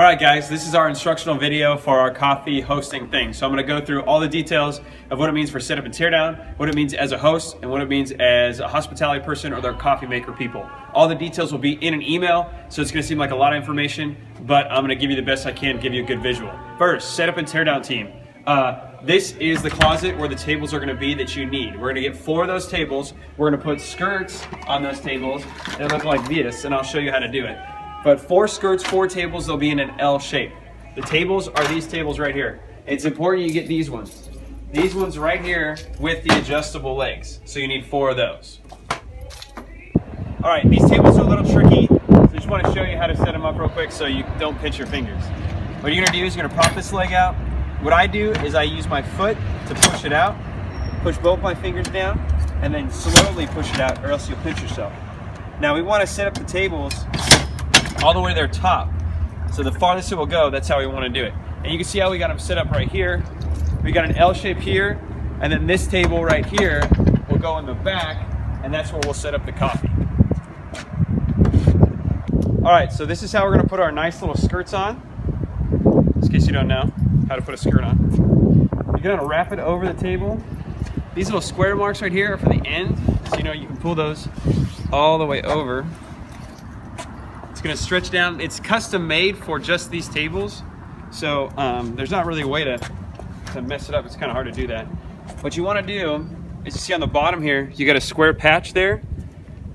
All right, guys, this is our instructional video for our coffee hosting thing. So I'm gonna go through all the details of what it means for setup and teardown, what it means as a host, and what it means as a hospitality person or their coffee maker people. All the details will be in an email, so it's gonna seem like a lot of information, but I'm gonna give you the best I can, give you a good visual. First, setup and teardown team. This is the closet where the tables are gonna be that you need. We're gonna get 4 of those tables. We're gonna put skirts on those tables that look like this, and I'll show you how to do it. But 4 skirts, 4 tables, they'll be in an L shape. The tables are these tables right here. It's important you get these ones. These ones right here with the adjustable legs. So you need 4 of those. All right, these tables are a little tricky. So I just want to show you how to set them up real quick so you don't pinch your fingers. What you're gonna do is you're gonna prop this leg out. What I do is I use my foot to push it out, push both my fingers down, and then slowly push it out or else you'll pinch yourself. Now we wanna set up the tables all the way to their top. So the farthest it will go, that's how we want to do it. And you can see how we got them set up right here. We got an L shape here, and then this table right here will go in the back, and that's where we'll set up the coffee. All right, so this is how we're gonna put our nice little skirts on. Just in case you don't know how to put a skirt on. You're gonna wrap it over the table. These little square marks right here are for the end, so you know you can pull those all the way over. It's gonna stretch down. It's custom made for just these tables. So there's not really a way to mess it up. It's kind of hard to do that. What you wanna do is you see on the bottom here, you got a square patch there.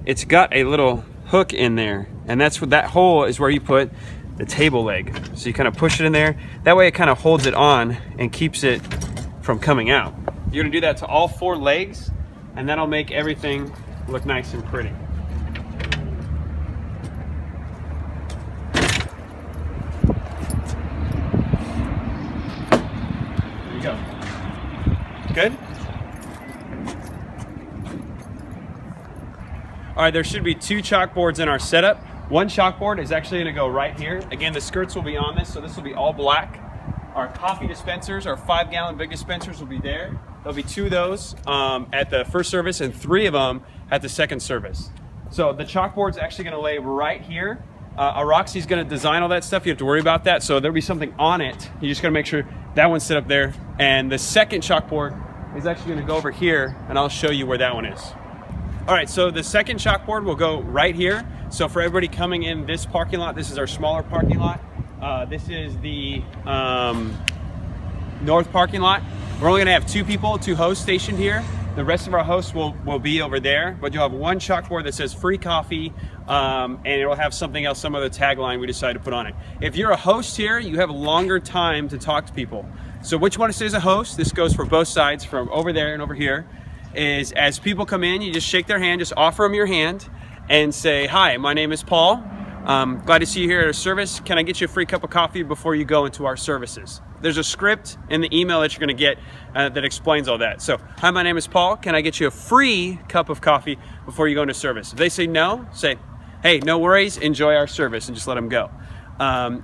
It's got a little hook in there. And that's what that hole is where you put the table leg. So you kind of push it in there. That way it kind of holds it on and keeps it from coming out. You're gonna do that to all 4 legs, and that'll make everything look nice and pretty. Go. Good? All right, there should be 2 chalkboards in our setup. One chalkboard is actually gonna go right here. Again, the skirts will be on this, so this will be all black. Our coffee dispensers, our 5-gallon big dispensers will be there. There'll be 2 of those at the first service and 3 of them at the second service. So the chalkboard's actually gonna lay right here. Roxy's gonna design all that stuff. You have to worry about that. So there'll be something on it. You just gotta make sure that one's set up there. And the second chalkboard is actually gonna go over here, and I'll show you where that one is. All right, so the second chalkboard will go right here. So for everybody coming in this parking lot, this is our smaller parking lot. This is the north parking lot. We're only gonna have 2 people, 2 hosts stationed here. The rest of our hosts will be over there, but you'll have one chalkboard that says free coffee, and it'll have something else, some other tagline we decided to put on it. If you're a host here, you have a longer time to talk to people. So which one says a host? This goes for both sides, from over there and over here, is as people come in, you just shake their hand, just offer them your hand and say, hi, my name is Paul. Glad to see you here at our service. Can I get you a free cup of coffee before you go into our services? There's a script in the email that you're gonna get that explains all that. So, hi, my name is Paul. Can I get you a free cup of coffee before you go into service? If they say no, say, hey, no worries, enjoy our service, and just let them go.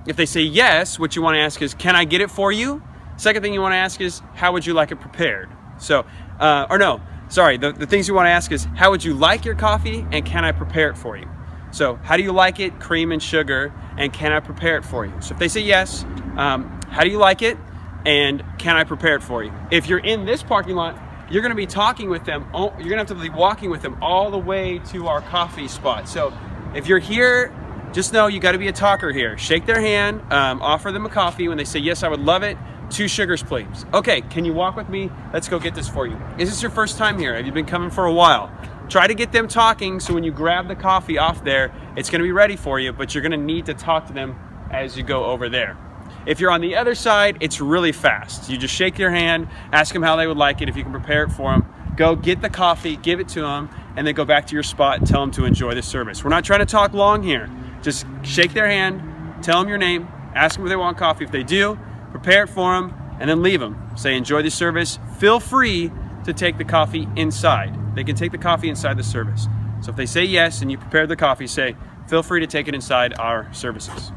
If they say yes, what you wanna ask is, can I get it for you? Second thing you wanna ask is, how would you like it prepared? So, the things you wanna ask is, how would you like your coffee, and can I prepare it for you? So how do you like it? Cream and sugar, and can I prepare it for you? So if they say yes, how do you like it? And can I prepare it for you? If you're in this parking lot, you're gonna be talking with them. You're gonna have to be walking with them all the way to our coffee spot. So if you're here, just know you gotta be a talker here. Shake their hand, offer them a coffee. When they say, yes, I would love it, 2 sugars, please. Okay, can you walk with me? Let's go get this for you. Is this your first time here? Have you been coming for a while? Try to get them talking, so when you grab the coffee off there, it's gonna be ready for you, but you're gonna need to talk to them as you go over there. If you're on the other side, it's really fast. You just shake their hand, ask them how they would like it, if you can prepare it for them. Go get the coffee, give it to them, and then go back to your spot and tell them to enjoy the service. We're not trying to talk long here. Just shake their hand, tell them your name, ask them if they want coffee. If they do, prepare it for them, and then leave them. Say, enjoy the service. Feel free to take the coffee inside. They can take the coffee inside the service. So if they say yes and you prepare the coffee, say, feel free to take it inside our services.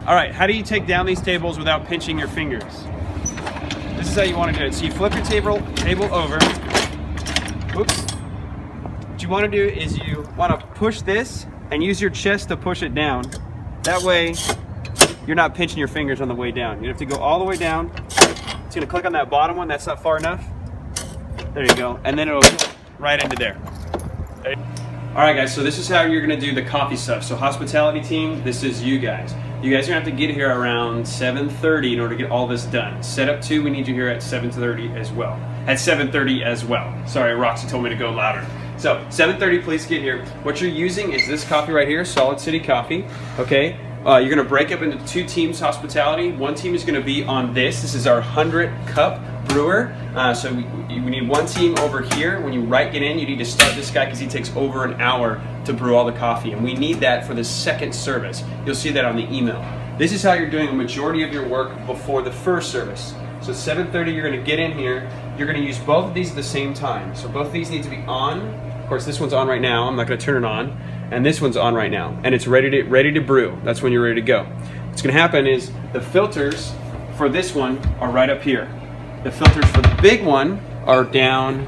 All right, how do you take down these tables without pinching your fingers? This is how you want to do it. So you flip your table over. Oops. What you want to do is you want to push this and use your chest to push it down. That way you're not pinching your fingers on the way down. You have to go all the way down. It's gonna click on that bottom one. That's not far enough. There you go. And then it'll go right into there. All right, guys, so this is how you're gonna do the coffee stuff. So hospitality team, this is you guys. You guys are gonna have to get here around 7:30 in order to get all this done. Setup 2, we need you here at 7:30 as well. At 7:30 as well. Sorry, Roxy told me to go louder. So 7:30, please get here. What you're using is this coffee right here, Solid City Coffee, okay? You're gonna break up into 2 teams hospitality. One team is gonna be on this. This is our 100 cup brewer. So we need one team over here. When you get in, you need to start this guy because he takes over an hour to brew all the coffee. And we need that for the second service. You'll see that on the email. This is how you're doing a majority of your work before the first service. So 7:30, you're gonna get in here. You're gonna use both of these at the same time. So both of these need to be on. Of course, this one's on right now. I'm not gonna turn it on. And this one's on right now. And it's ready to brew. That's when you're ready to go. What's gonna happen is the filters for this one are right up here. The filters for the big one are down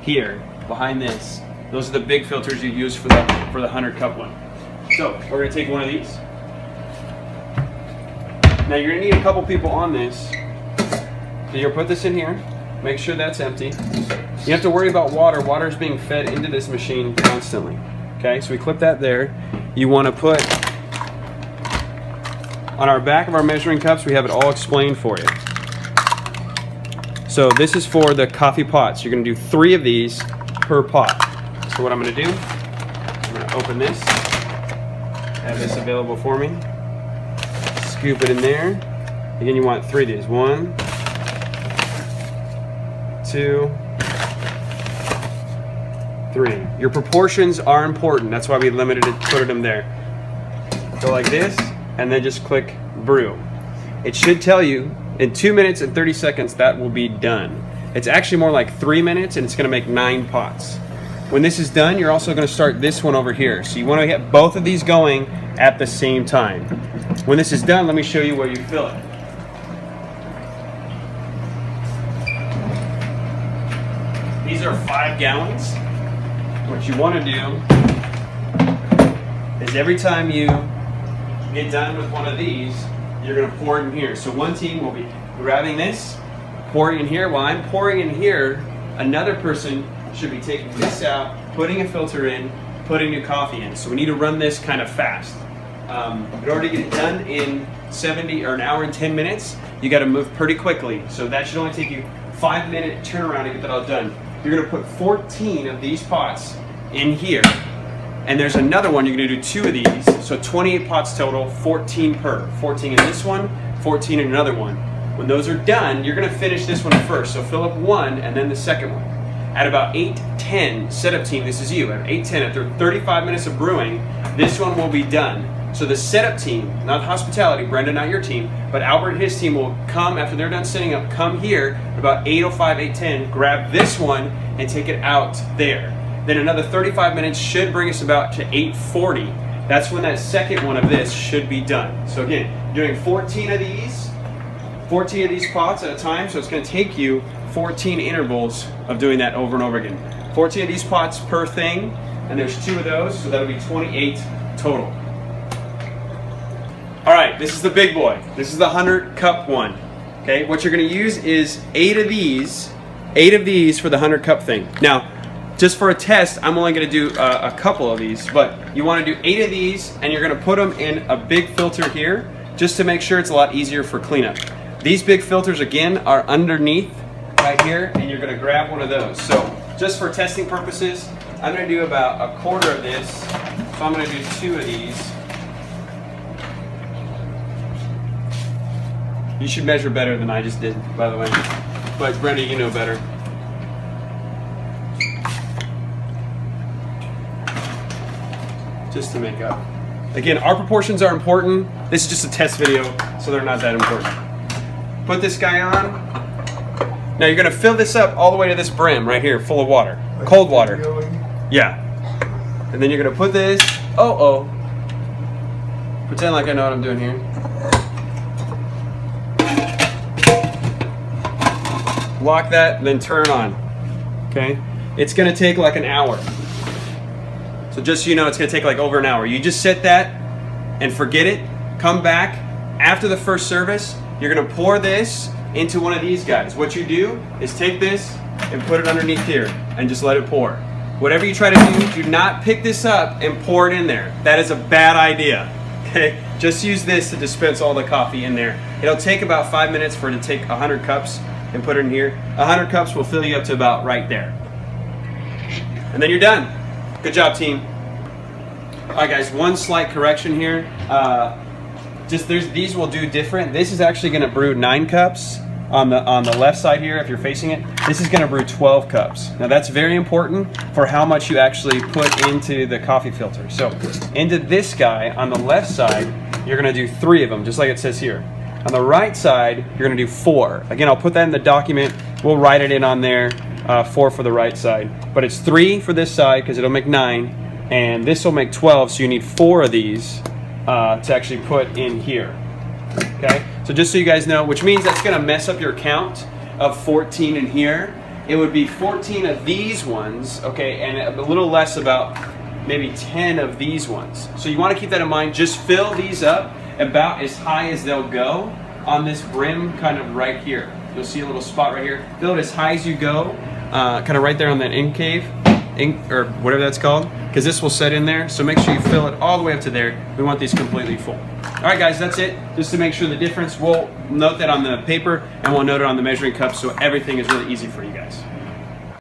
here, behind this. Those are the big filters you use for the 100 cup one. So we're gonna take one of these. Now you're gonna need a couple people on this. So you'll put this in here, make sure that's empty. You have to worry about water. Water is being fed into this machine constantly. Okay, so we clip that there. You wanna put, on our back of our measuring cups, we have it all explained for you. So this is for the coffee pots. You're gonna do 3 of these per pot. So what I'm gonna do, I'm gonna open this, have this available for me, scoop it in there. Again, you want 3 of these. 1, 2, 3. Your proportions are important. That's why we limited it, put them there. Go like this, and then just click brew. It should tell you in 2 minutes and 30 seconds that will be done. It's actually more like 3 minutes, and it's gonna make 9 pots. When this is done, you're also gonna start this one over here. So you wanna get both of these going at the same time. When this is done, let me show you where you fill it. These are 5 gallons. What you wanna do is every time you get done with one of these, you're gonna pour it in here. So one team will be grabbing this, pouring in here. While I'm pouring in here, another person should be taking this out, putting a filter in, putting new coffee in. So we need to run this kind of fast. In order to get it done in 70 or an hour and 10 minutes, you gotta move pretty quickly. So that should only take you 5-minute turnaround to get that all done. You're gonna put 14 of these pots in here. And there's another one, you're gonna do 2 of these. So 28 pots total, 14 per. 14 in this one, 14 in another one. When those are done, you're gonna finish this one first. So fill up 1 and then the second one. At about 8:10, setup team, this is you. At 8:10, after 35 minutes of brewing, this one will be done. So the setup team, not hospitality, Brenda, not your team, but Albert and his team will come, after they're done setting up, come here about 8:05, 8:10, grab this one and take it out there. Then another 35 minutes should bring us about to 8:40. That's when that second one of this should be done. So again, you're doing 14 of these pots at a time, so it's gonna take you 14 intervals of doing that over and over again. 14 of these pots per thing, and there's 2 of those, so that'll be 28 total. All right, this is the big boy. This is the 100 cup one. Okay, what you're gonna use is 8 of these for the 100 cup thing. Now, just for a test, I'm only gonna do a couple of these, but you wanna do 8 of these, and you're gonna put them in a big filter here, just to make sure it's a lot easier for cleanup. These big filters, again, are underneath right here, and you're gonna grab one of those. So, just for testing purposes, I'm gonna do about a quarter of this, so I'm gonna do 2 of these. You should measure better than I just did, by the way. But Brenda, you know better. Just to make up. Again, our proportions are important. This is just a test video, so they're not that important. Put this guy on. Now you're gonna fill this up all the way to this brim right here, full of water. Cold water. Yeah. And then you're gonna put this, pretend like I know what I'm doing here. Lock that, and then turn on. Okay? It's gonna take like an hour. So just so you know, it's gonna take like over an hour. You just set that and forget it, come back after the first service, you're gonna pour this into one of these guys. What you do is take this and put it underneath here and just let it pour. Whatever you try to do not pick this up and pour it in there. That is a bad idea, okay? Just use this to dispense all the coffee in there. It'll take about 5 minutes for it to take 100 cups and put it in here. 100 cups will fill you up to about right there. And then you're done. Good job, team. All right, guys, one slight correction here. These will do different. This is actually gonna brew 9 cups on the left side here if you're facing it. This is gonna brew 12 cups. Now that's very important for how much you actually put into the coffee filter. So into this guy on the left side, you're gonna do 3 of them, just like it says here. On the right side, you're gonna do 4. Again, I'll put that in the document. We'll write it in on there, 4 for the right side. But it's 3 for this side because it'll make 9, and this will make 12, so you need 4 of these to actually put in here. Okay, so just so you guys know, which means that's gonna mess up your count of 14 in here. It would be 14 of these ones, okay, and a little less about maybe 10 of these ones. So you wanna keep that in mind. Just fill these up about as high as they'll go on this brim kind of right here. You'll see a little spot right here. Fill it as high as you go, kind of right there on that incave, or whatever that's called, because this will set in there. So make sure you fill it all the way up to there. We want these completely full. All right, guys, that's it. Just to make sure the difference, we'll note that on the paper and we'll note it on the measuring cup so everything is really easy for you guys.